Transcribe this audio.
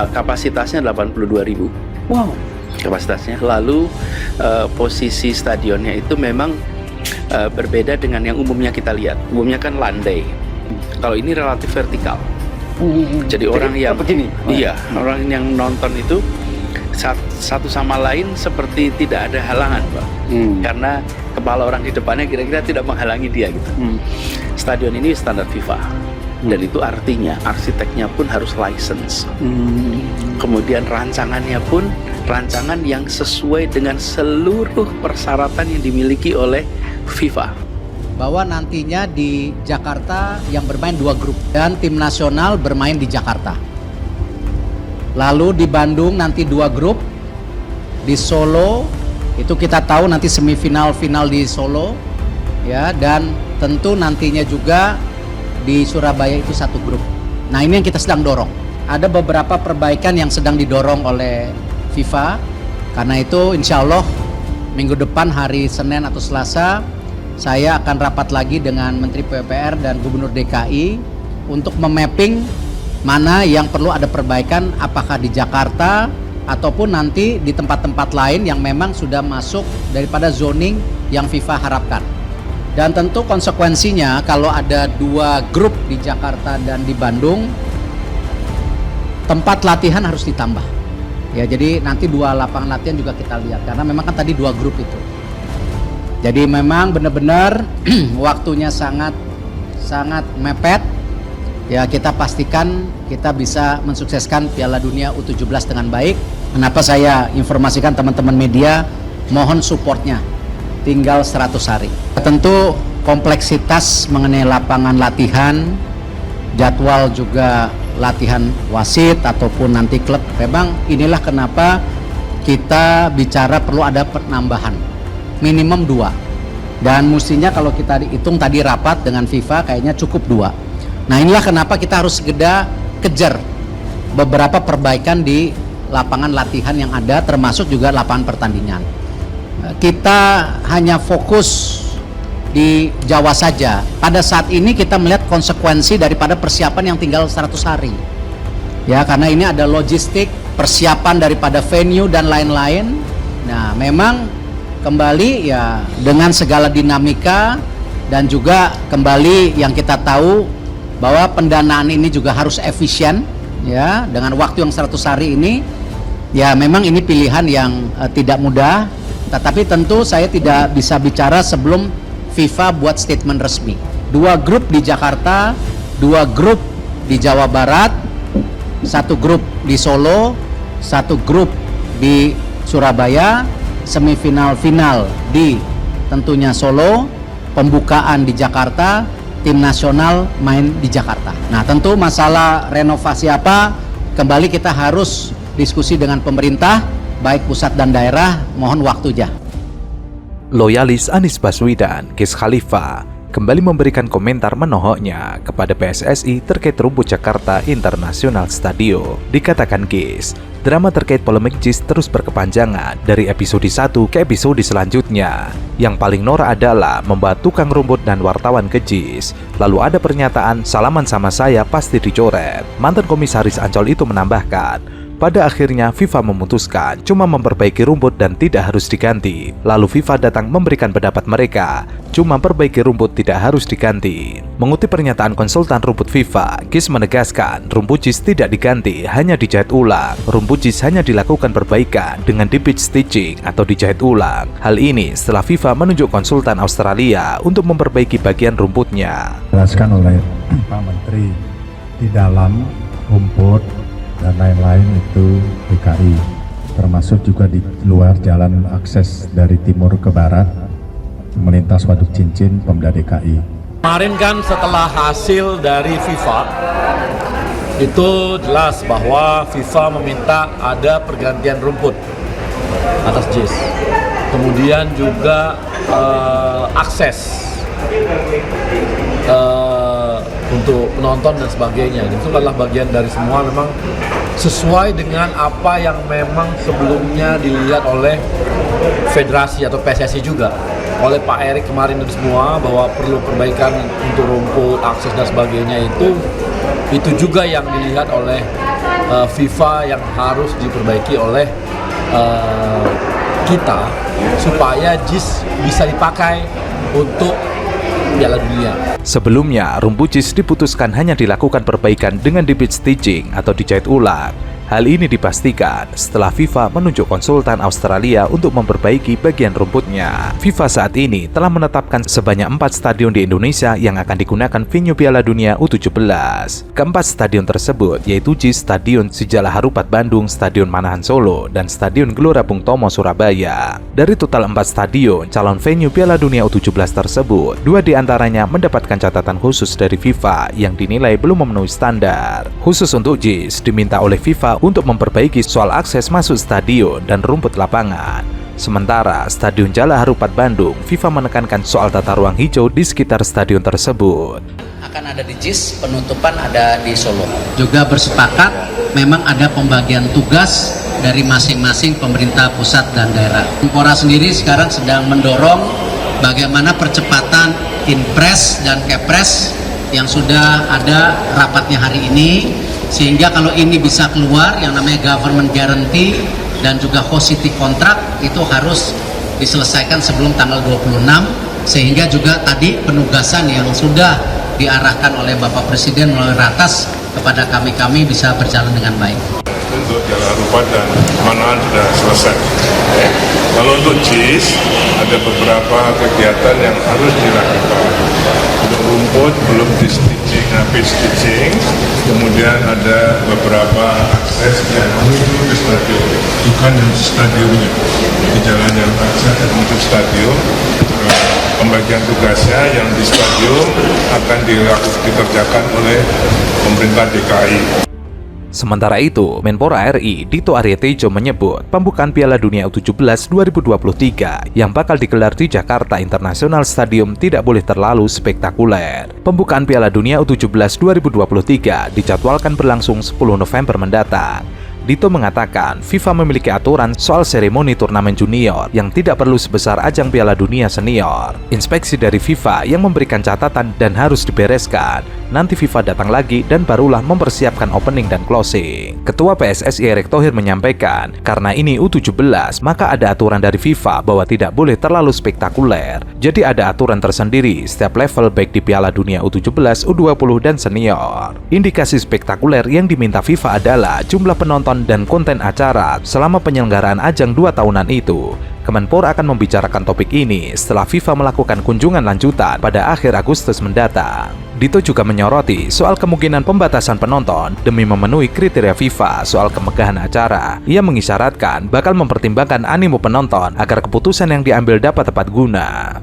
Kapasitasnya 82.000. Wow. Kapasitasnya. Lalu posisi stadionnya itu memang berbeda dengan yang umumnya kita lihat. Umumnya kan landai. Kalau ini relatif vertikal. Jadi orang yang begini. Iya, orang yang nonton itu satu sama lain seperti tidak ada halangan, Pak. Karena kepala orang di depannya kira-kira tidak menghalangi dia gitu. Stadion ini standar FIFA. Dan itu artinya arsiteknya pun harus license. Kemudian rancangannya pun rancangan yang sesuai dengan seluruh persyaratan yang dimiliki oleh FIFA. Bahwa nantinya di Jakarta yang bermain 2 grup dan tim nasional bermain di Jakarta. Lalu di Bandung nanti 2 grup, di Solo itu kita tahu nanti semifinal final di Solo, ya, dan tentu nantinya juga di Surabaya itu 1 grup. Nah, ini yang kita sedang dorong. Ada beberapa perbaikan yang sedang didorong oleh FIFA. Karena itu insya Allah minggu depan hari Senin atau Selasa saya akan rapat lagi dengan Menteri PUPR dan Gubernur DKI untuk memapping mana yang perlu ada perbaikan, apakah di Jakarta ataupun nanti di tempat-tempat lain yang memang sudah masuk daripada zoning yang FIFA harapkan. Dan tentu konsekuensinya kalau ada 2 grup di Jakarta dan di Bandung, tempat latihan harus ditambah. Ya, jadi nanti 2 lapangan latihan juga kita lihat karena memang kan tadi 2 grup itu. Jadi memang benar-benar waktunya sangat mepet. Ya, kita pastikan kita bisa mensukseskan Piala Dunia U17 dengan baik. Kenapa saya informasikan teman-teman media, mohon supportnya. Tinggal 100 hari. Tentu kompleksitas mengenai lapangan latihan, jadwal juga latihan wasit ataupun nanti klub. Memang inilah kenapa kita bicara perlu ada penambahan. Minimum 2. Dan mestinya kalau kita dihitung tadi rapat dengan FIFA kayaknya cukup 2. Nah, inilah kenapa kita harus segera kejar beberapa perbaikan di lapangan latihan yang ada, termasuk juga lapangan pertandingan. Kita hanya fokus di Jawa saja. Pada saat ini kita melihat konsekuensi daripada persiapan yang tinggal 100 hari. Ya, karena ini ada logistik, persiapan daripada venue dan lain-lain. Nah, memang kembali ya dengan segala dinamika dan juga kembali yang kita tahu bahwa pendanaan ini juga harus efisien ya, dengan waktu yang 100 hari ini ya memang ini pilihan yang tidak mudah, tetapi tentu saya tidak bisa bicara sebelum FIFA buat statement resmi. 2 grup di Jakarta, 2 grup di Jawa Barat, 1 grup di Solo, 1 grup di Surabaya, semifinal final di tentunya Solo, pembukaan di Jakarta, tim nasional main di Jakarta. Nah, tentu masalah renovasi apa kembali kita harus diskusi dengan pemerintah baik pusat dan daerah, mohon waktu aja. Loyalis Anies Baswedan, Gis Khalifa, kembali memberikan komentar menohoknya kepada PSSI terkait rumput Jakarta International Stadium. Dikatakan Gis, drama terkait polemik JIS terus berkepanjangan dari episode 1 ke episode selanjutnya. Yang paling norak adalah membawa tukang rumput dan wartawan ke JIS. Lalu ada pernyataan, salaman sama saya pasti dicoret. Mantan komisaris Ancol itu menambahkan, pada akhirnya FIFA memutuskan cuma memperbaiki rumput dan tidak harus diganti. Lalu FIFA datang memberikan pendapat mereka, cuma perbaiki rumput tidak harus diganti. Mengutip pernyataan konsultan rumput FIFA, Gis menegaskan rumput JIS tidak diganti, hanya dijahit ulang. Rumput JIS hanya dilakukan perbaikan dengan di pitch stitching atau dijahit ulang. Hal ini setelah FIFA menunjuk konsultan Australia untuk memperbaiki bagian rumputnya. Dijelaskan oleh Pak Menteri, di dalam rumput dan lain-lain itu DKI, termasuk juga di luar jalan akses dari timur ke barat melintas Waduk Cincin Pemda DKI. Kemarin kan setelah hasil dari FIFA itu jelas bahwa FIFA meminta ada pergantian rumput atas JIS, kemudian juga akses untuk penonton dan sebagainya. Itu adalah bagian dari semua memang sesuai dengan apa yang memang sebelumnya dilihat oleh federasi atau PSSI juga, oleh Pak Erik kemarin dan semua, bahwa perlu perbaikan untuk rumput, akses dan sebagainya. Itu juga yang dilihat oleh FIFA yang harus diperbaiki oleh kita supaya JIS bisa dipakai untuk Piala Dunia. Sebelumnya, rumput JIS diputuskan hanya dilakukan perbaikan dengan di-bead stitching atau dijahit ulang. Hal ini dipastikan setelah FIFA menunjuk konsultan Australia untuk memperbaiki bagian rumputnya. FIFA saat ini telah menetapkan sebanyak 4 stadion di Indonesia yang akan digunakan venue Piala Dunia U17. Keempat stadion tersebut yaitu JIS Stadion Sijalak Harupat Bandung, Stadion Manahan Solo, dan Stadion Gelora Bung Tomo Surabaya. Dari total 4 stadion calon venue Piala Dunia U17 tersebut, 2 diantaranya mendapatkan catatan khusus dari FIFA yang dinilai belum memenuhi standar. Khusus untuk JIS diminta oleh FIFA untuk memperbaiki soal akses masuk stadion dan rumput lapangan. Sementara Stadion Jalak Harupat Bandung, FIFA menekankan soal tata ruang hijau di sekitar stadion tersebut. Akan ada di JIS, penutupan ada di Solo. Juga bersepakat memang ada pembagian tugas dari masing-masing pemerintah pusat dan daerah. Menpora sendiri sekarang sedang mendorong bagaimana percepatan Inpres dan Kepres yang sudah ada rapatnya hari ini, sehingga kalau ini bisa keluar yang namanya government guarantee dan juga host city contract itu harus diselesaikan sebelum tanggal 26, sehingga juga tadi penugasan yang sudah diarahkan oleh Bapak Presiden melalui Ratas kepada kami bisa berjalan dengan baik. Untuk Jalak Harupat dan Manahan sudah selesai. Kalau untuk JIS ada beberapa kegiatan yang harus dilakukan. Untuk rumput belum di stitching, habis stitching. Kemudian ada beberapa akses yang menuju ke stadion, bukan yang stadionnya, di jalan yang akses menuju stadion. Pembagian tugasnya yang di stadion akan dikerjakan oleh pemerintah DKI. Sementara itu, Menpora RI Dito Arya Tejo menyebut pembukaan Piala Dunia U17 2023 yang bakal digelar di Jakarta International Stadium tidak boleh terlalu spektakuler. Pembukaan Piala Dunia U17 2023 dijadwalkan berlangsung 10 November mendatang. Dito mengatakan FIFA memiliki aturan soal seremoni turnamen junior yang tidak perlu sebesar ajang Piala Dunia senior. Inspeksi dari FIFA yang memberikan catatan dan harus dibereskan. Nanti FIFA datang lagi dan barulah mempersiapkan opening dan closing. Ketua PSSI Erick Thohir menyampaikan, karena ini U17, maka ada aturan dari FIFA bahwa tidak boleh terlalu spektakuler. Jadi ada aturan tersendiri setiap level baik di Piala Dunia U17, U20 dan senior. Indikasi spektakuler yang diminta FIFA adalah jumlah penonton dan konten acara selama penyelenggaraan ajang 2 tahunan itu. Kemenpora akan membicarakan topik ini setelah FIFA melakukan kunjungan lanjutan pada akhir Agustus mendatang. Dito juga menyoroti soal kemungkinan pembatasan penonton demi memenuhi kriteria FIFA soal kemegahan acara. Ia mengisyaratkan bakal mempertimbangkan animo penonton agar keputusan yang diambil dapat tepat guna.